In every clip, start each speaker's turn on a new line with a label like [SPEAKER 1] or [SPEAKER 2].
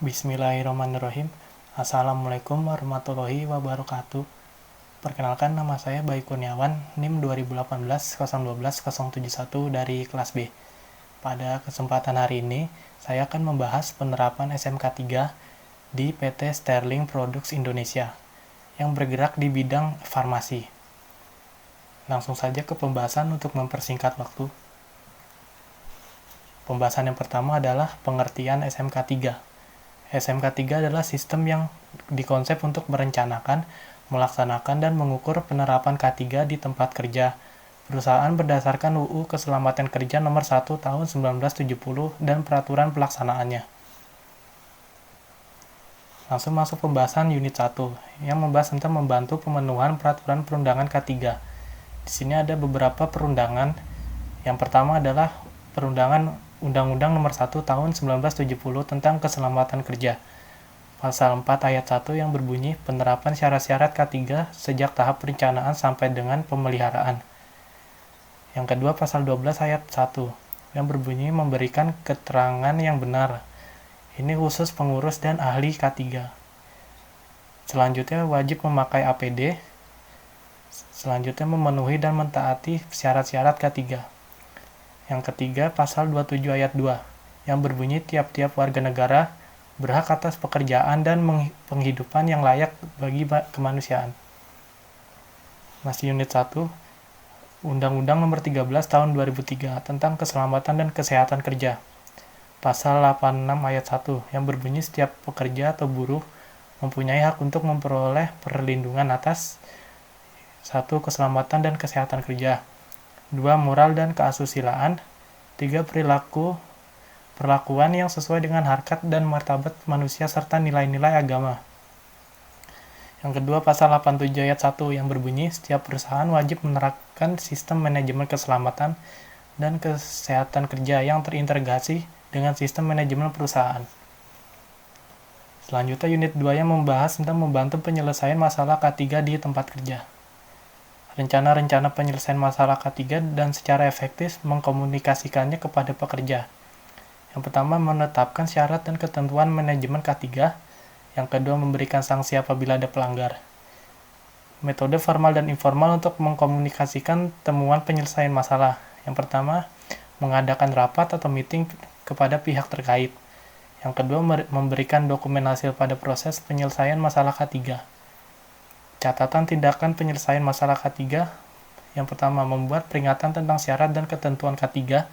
[SPEAKER 1] Bismillahirrahmanirrahim. Assalamualaikum warahmatullahi wabarakatuh. Perkenalkan, nama saya Bayu Kurniawan, NIM 2018-012071 dari kelas B. Pada kesempatan hari ini, saya akan membahas penerapan SMK 3 di PT Sterling Products Indonesia yang bergerak di bidang farmasi. Langsung saja ke pembahasan untuk mempersingkat waktu. Pembahasan yang pertama adalah pengertian SMK 3. SMK 3 adalah sistem yang dikonsep untuk merencanakan, melaksanakan, dan mengukur penerapan K3 di tempat kerja perusahaan berdasarkan UU Keselamatan Kerja Nomor 1 Tahun 1970 dan peraturan pelaksanaannya. Langsung masuk pembahasan unit 1 yang membahas tentang membantu pemenuhan peraturan perundangan K3. Di sini ada beberapa perundangan. Yang pertama adalah perundangan Undang-Undang Nomor 1 Tahun 1970 tentang Keselamatan Kerja. Pasal 4 ayat 1 yang berbunyi penerapan syarat-syarat K3 sejak tahap perencanaan sampai dengan pemeliharaan. Yang kedua pasal 12 ayat 1 yang berbunyi memberikan keterangan yang benar. Ini khusus pengurus dan ahli K3. Selanjutnya wajib memakai APD. Selanjutnya memenuhi dan mentaati syarat-syarat K3. Yang ketiga, pasal 27 ayat 2, yang berbunyi tiap-tiap warga negara berhak atas pekerjaan dan penghidupan yang layak bagi kemanusiaan. Masih unit 1, Undang-Undang Nomor 13 Tahun 2003 tentang Keselamatan dan Kesehatan Kerja. Pasal 86 ayat 1, yang berbunyi setiap pekerja atau buruh mempunyai hak untuk memperoleh perlindungan atas 1. Keselamatan dan kesehatan kerja, 2. Moral dan keasusilaan, 3. Perlakuan yang sesuai dengan harkat dan martabat manusia serta nilai-nilai agama. Yang kedua, pasal 87 ayat 1 yang berbunyi setiap perusahaan wajib menerapkan sistem manajemen keselamatan dan kesehatan kerja yang terintegrasi dengan sistem manajemen perusahaan. Selanjutnya unit 2 yang membahas tentang membantu penyelesaian masalah K3 di tempat kerja. Rencana-rencana penyelesaian masalah K3 dan secara efektif mengkomunikasikannya kepada pekerja. Yang pertama, menetapkan syarat dan ketentuan manajemen K3. Yang kedua, memberikan sanksi apabila ada pelanggar. Metode formal dan informal untuk mengkomunikasikan temuan penyelesaian masalah. Yang pertama, mengadakan rapat atau meeting kepada pihak terkait. Yang kedua, memberikan dokumen hasil pada proses penyelesaian masalah K3. Catatan tindakan penyelesaian masalah K3. Yang pertama, membuat peringatan tentang syarat dan ketentuan K3.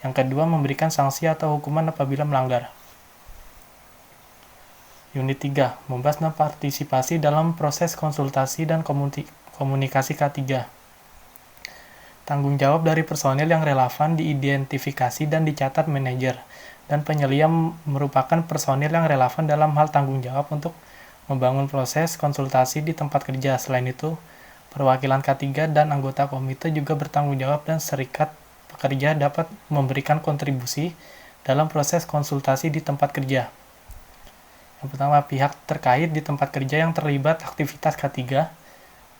[SPEAKER 1] Yang kedua, memberikan sanksi atau hukuman apabila melanggar. Unit 3, membahas tentang partisipasi dalam proses konsultasi dan komunikasi K3. Tanggung jawab dari personil yang relevan diidentifikasi dan dicatat manajer, dan penyelia merupakan personil yang relevan dalam hal tanggung jawab untuk membangun proses konsultasi di tempat kerja. Selain itu, perwakilan K3 dan anggota komite juga bertanggung jawab dan serikat pekerja dapat memberikan kontribusi dalam proses konsultasi di tempat kerja. Yang pertama, pihak terkait di tempat kerja yang terlibat aktivitas K3,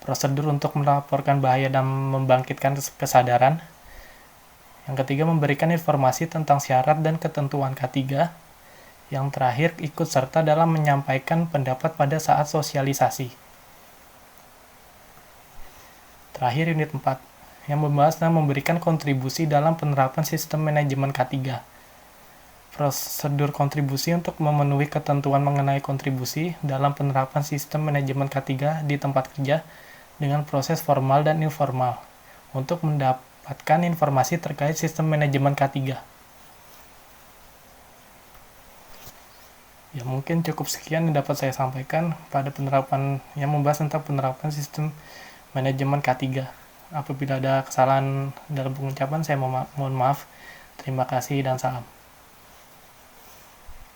[SPEAKER 1] prosedur untuk melaporkan bahaya dan membangkitkan kesadaran. Yang ketiga, memberikan informasi tentang syarat dan ketentuan K3. Yang terakhir, ikut serta dalam menyampaikan pendapat pada saat sosialisasi. Terakhir, unit 4, yang membahas dan memberikan kontribusi dalam penerapan sistem manajemen K3. Prosedur kontribusi untuk memenuhi ketentuan mengenai kontribusi dalam penerapan sistem manajemen K3 di tempat kerja dengan proses formal dan informal untuk mendapatkan informasi terkait sistem manajemen K3. Ya, mungkin cukup sekian yang dapat saya sampaikan pada penerapan yang membahas tentang penerapan sistem manajemen K3. Apabila ada kesalahan dalam pengucapan, saya mohon maaf. Terima kasih dan salam.